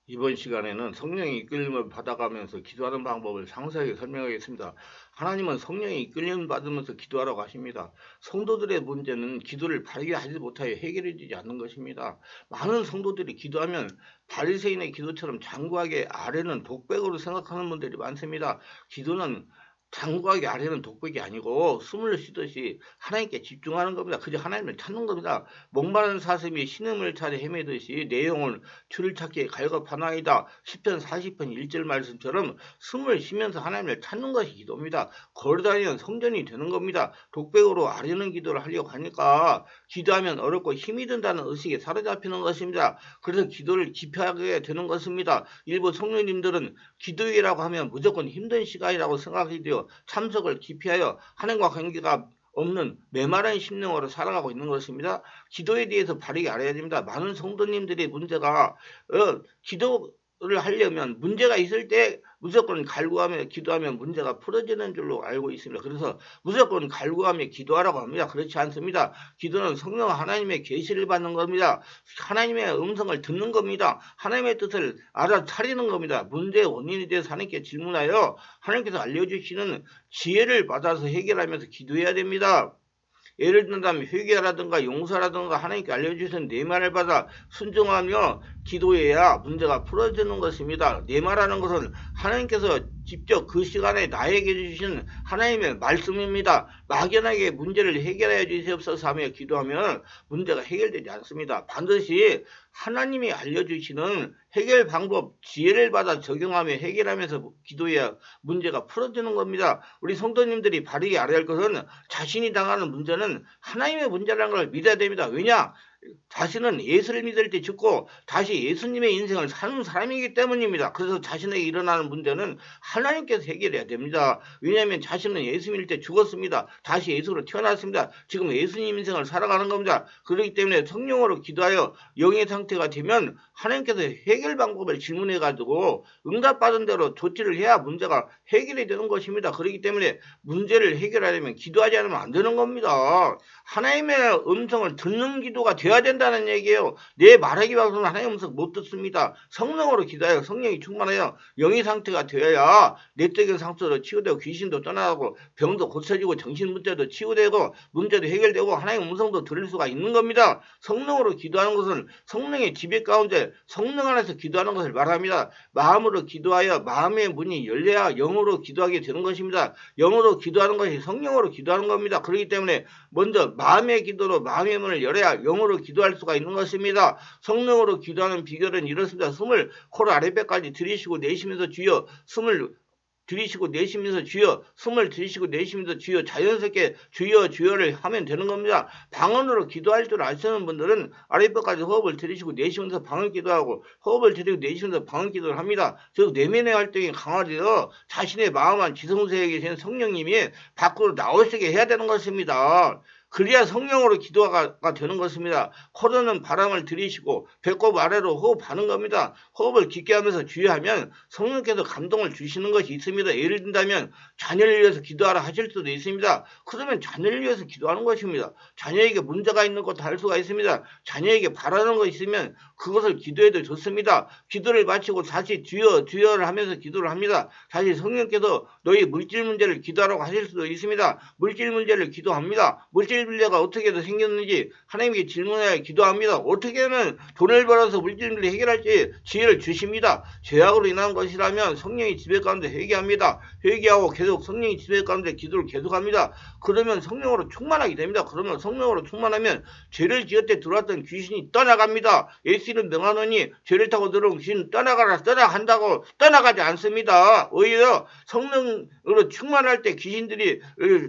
이번 시간에는 성령의 이끌림을 받아가면서 기도하는 방법을 상세하게 설명하겠습니다. 하나님은 성령의 이끌림을 받으면서 기도하라고 하십니다. 성도들의 문제는 기도를 바르게 하지 못하여 해결이 되지 않는 것입니다. 많은 성도들이 기도하면 바리새인의 기도처럼 장구하게 아래는 독백으로 생각하는 분들이 많습니다. 기도는 장구하게 아래는 독백이 아니고 숨을 쉬듯이 하나님께 집중하는 겁니다. 그저 하나님을 찾는 겁니다. 목마른 사슴이 신음을 찾아 헤매듯이 내 영혼 주를 찾기에 갈급하나이다. 시편 40편 1절 말씀처럼 숨을 쉬면서 하나님을 찾는 것이 기도입니다. 걸어다니는 성전이 되는 겁니다. 독백으로 아뢰는 기도를 하려고 하니까 기도하면 어렵고 힘이 든다는 의식에 사로잡히는 것입니다. 그래서 기도를 기피하게 되는 것입니다. 일부 성령님들은 기도회라고 하면 무조건 힘든 시간이라고 생각이 되어 참석을 기피하여 하나님과 관계가 없는 메마른 심령으로 살아가고 있는 것입니다. 기도에 대해서 바르게 알아야 됩니다. 많은 성도님들의 문제가 기도를 하려면 문제가 있을 때 무조건 갈구하며 기도하면 문제가 풀어지는 줄로 알고 있습니다. 그래서 무조건 갈구하며 기도하라고 합니다. 그렇지 않습니다. 기도는 성령 하나님의 계시를 받는 겁니다. 하나님의 음성을 듣는 겁니다. 하나님의 뜻을 알아차리는 겁니다. 문제의 원인에 대해서 하나님께 질문하여 하나님께서 알려주시는 지혜를 받아서 해결하면서 기도해야 됩니다. 예를 든다면 회개라든가 용서라든가 하나님께 알려주신 내 말을 받아 순종하며 기도해야 문제가 풀어지는 것입니다. 내 말하는 것은 하나님께서 직접 그 시간에 나에게 주신 하나님의 말씀입니다. 막연하게 문제를 해결해 주시옵소서 하며 기도하면 문제가 해결되지 않습니다. 반드시 하나님이 알려주시는 해결 방법, 지혜를 받아 적용하며 해결하면서 기도해야 문제가 풀어지는 겁니다. 우리 성도님들이 바르게 알아야 할 것은 자신이 당하는 문제는 하나님의 문제라는 걸 믿어야 됩니다. 왜냐? 자신은 예수를 믿을 때 죽고 다시 예수님의 인생을 사는 사람이기 때문입니다. 그래서 자신에게 일어나는 문제는 하나님께서 해결해야 됩니다. 왜냐하면 자신은 예수 믿을 때 죽었습니다. 다시 예수로 태어났습니다. 지금 예수님 인생을 살아가는 겁니다. 그렇기 때문에 성령으로 기도하여 영의 상태가 되면 하나님께서 해결 방법을 질문해가지고 응답받은 대로 조치를 해야 문제가 해결이 되는 것입니다. 그렇기 때문에 문제를 해결하려면 기도하지 않으면 안 되는 겁니다. 하나님의 음성을 듣는 기도가 되어야 된다는 얘기예요. 내 말하기 밖에는 하나님의 음성 못 듣습니다. 성령으로 기도하여 성령이 충만하여 영의 상태가 되어야 내적인 상처도 치유되고 귀신도 떠나고 병도 고쳐지고 정신 문제도 치유되고 문제도 해결되고 하나님의 음성도 들을 수가 있는 겁니다. 성령으로 기도하는 것은 성령의 지배 가운데 성령 안에서 기도하는 것을 말합니다. 마음으로 기도하여 마음의 문이 열려야 영으로 기도하게 되는 것입니다. 영으로 기도하는 것이 성령으로 기도하는 겁니다. 그렇기 때문에 먼저 마음의 기도로 마음의 문을 열어야 영으로 기도할 수가 있는 것입니다. 성령으로 기도하는 비결은 이렇습니다. 숨을 코로 아랫배까지 들이쉬고 내쉬면서 주여 숨을 들이쉬고 내쉬면서 주여 숨을 들이쉬고 내쉬면서 주여 자연스럽게 주여 주여를 하면 되는 겁니다. 방언으로 기도할 줄 아시는 분들은 아랫배까지 호흡을 들이쉬고 내쉬면서 방언 기도하고 호흡을 들이고 내쉬면서 방언 기도를 합니다. 즉 내면의 활동이 강화되어 자신의 마음한 지성소에 계신 성령님이 밖으로 나오시게 해야 되는 것입니다. 그래야 성령으로 기도가 되는 것입니다. 코로는 바람을 들이쉬고 배꼽 아래로 호흡하는 겁니다. 호흡을 깊게 하면서 주의하면 성령께서 감동을 주시는 것이 있습니다. 예를 든다면 자녀를 위해서 기도하라 하실 수도 있습니다. 그러면 자녀를 위해서 기도하는 것입니다. 자녀에게 문제가 있는 것도 알 수가 있습니다. 자녀에게 바라는 것이 있으면 그것을 기도해도 좋습니다. 기도를 마치고 다시 주여 주여를 하면서 기도를 합니다. 다시 성령께서 너희 물질 문제를 기도하라고 하실 수도 있습니다. 물질 문제를 기도합니다. 물질 문제가 어떻게 생겼는지 하나님께 질문하여 기도합니다. 어떻게 하면 돈을 벌어서 물질 문제를 해결할지 지혜를 주십니다. 죄악으로 인한 것이라면 성령이 지배 가운데 회개합니다. 회개하고 계속 성령이 지배 가운데 기도를 계속합니다. 그러면 성령으로 충만하게 됩니다. 그러면 성령으로 충만하면 죄를 지을 때 들어왔던 귀신이 떠나갑니다. 예수는 명하노니 죄를 타고 들어온 귀신은 떠나가라 떠나간다고 떠나가지 않습니다. 오히려 성령으로 충만할 때 귀신들이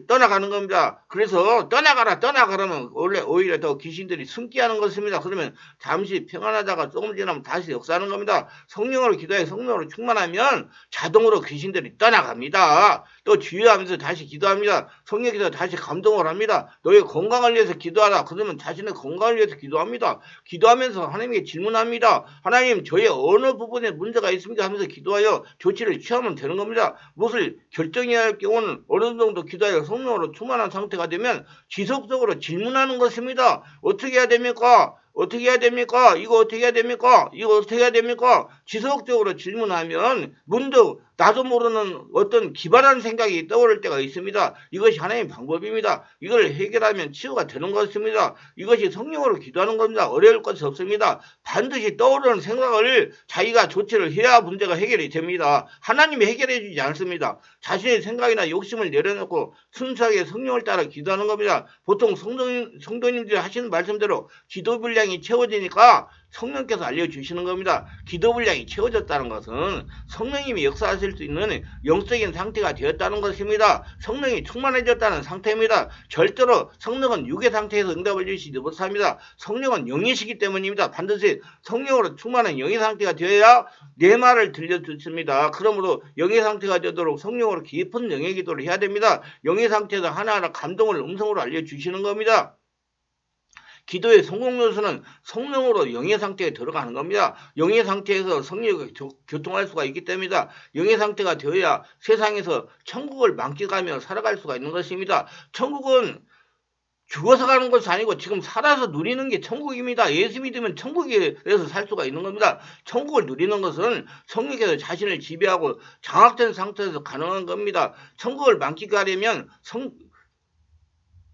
떠나가는 겁니다. 그래서 떠나가라면 원래 오히려 더 귀신들이 숨기하는 것입니다. 그러면 잠시 평안하다가 조금 지나면 다시 역사하는 겁니다. 성령으로 기도해 성령으로 충만하면 자동으로 귀신들이 떠나갑니다. 또 주의하면서 다시 기도합니다. 성령께서 다시 감동을 합니다. 너의 건강을 위해서 기도하라. 그러면 자신의 건강을 위해서 기도합니다. 기도하면서 하나님께 질문합니다. 하나님 저의 어느 부분에 문제가 있습니까 하면서 기도하여 조치를 취하면 되는 겁니다. 무엇을 결정해야 할 경우는 어느 정도 기도하여 성령으로 충만한 상태가 되면 지속적으로 질문하는 것입니다. 어떻게 해야 됩니까? 어떻게 해야 됩니까? 이거 어떻게 해야 됩니까? 이거 어떻게 해야 됩니까? 지속적으로 질문하면 문득 나도 모르는 어떤 기발한 생각이 떠오를 때가 있습니다. 이것이 하나의 방법입니다. 이걸 해결하면 치유가 되는 것입니다. 이것이 성령으로 기도하는 겁니다. 어려울 것이 없습니다. 반드시 떠오르는 생각을 자기가 조치를 해야 문제가 해결이 됩니다. 하나님이 해결해 주지 않습니다. 자신의 생각이나 욕심을 내려놓고 순수하게 성령을 따라 기도하는 겁니다. 보통 성도님들이 하시는 말씀대로 기도 분량이 채워지니까 성령께서 알려주시는 겁니다. 기도 분량이 채워졌다는 것은 성령님이 역사하실 수 있는 영적인 상태가 되었다는 것입니다. 성령이 충만해졌다는 상태입니다. 절대로 성령은 육의 상태에서 응답을 주시지 못합니다. 성령은 영이시기 때문입니다. 반드시 성령으로 충만한 영의 상태가 되어야 내 말을 들려주십니다. 그러므로 영의 상태가 되도록 성령으로 깊은 영의 기도를 해야 됩니다. 영의 상태에서 하나하나 감동을 음성으로 알려주시는 겁니다. 기도의 성공 요소는 성령으로 영의 상태에 들어가는 겁니다. 영의 상태에서 성령이 교통할 수가 있기 때문이다. 영의 상태가 되어야 세상에서 천국을 만끽하며 살아갈 수가 있는 것입니다. 천국은 죽어서 가는 것이 아니고 지금 살아서 누리는 게 천국입니다. 예수 믿으면 천국에서 살 수가 있는 겁니다. 천국을 누리는 것은 성령께서 자신을 지배하고 장악된 상태에서 가능한 겁니다. 천국을 만끽하려면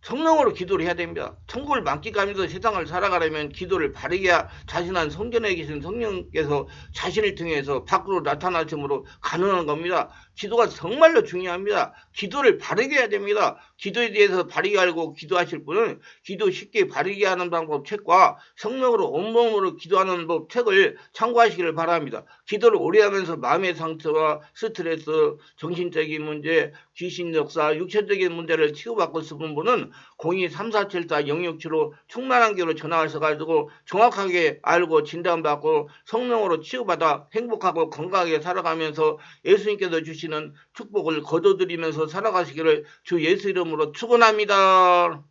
성령으로 기도를 해야 됩니다. 천국을 만끽하면서 세상을 살아가려면 기도를 바르게 해야 자신한 성전에 계신 성령께서 자신을 통해서 밖으로 나타나심으로 가능한 겁니다. 기도가 정말로 중요합니다. 기도를 바르게 해야 됩니다. 기도에 대해서 바르게 알고 기도하실 분은 기도 쉽게 바르게 하는 방법 책과 성령으로 온몸으로 기도하는 법 책을 참고하시기를 바랍니다. 기도를 오래 하면서 마음의 상처와 스트레스, 정신적인 문제, 귀신 역사, 육체적인 문제를 치유받고 싶은 분은 02-3474-0675 충만한 교로 전화하셔가지고 정확하게 알고 진단받고 성령으로 치유받아 행복하고 건강하게 살아가면서 예수님께서 주시는 축복을 거둬들이면서 살아가시기를 주 예수 이름으로 축원합니다.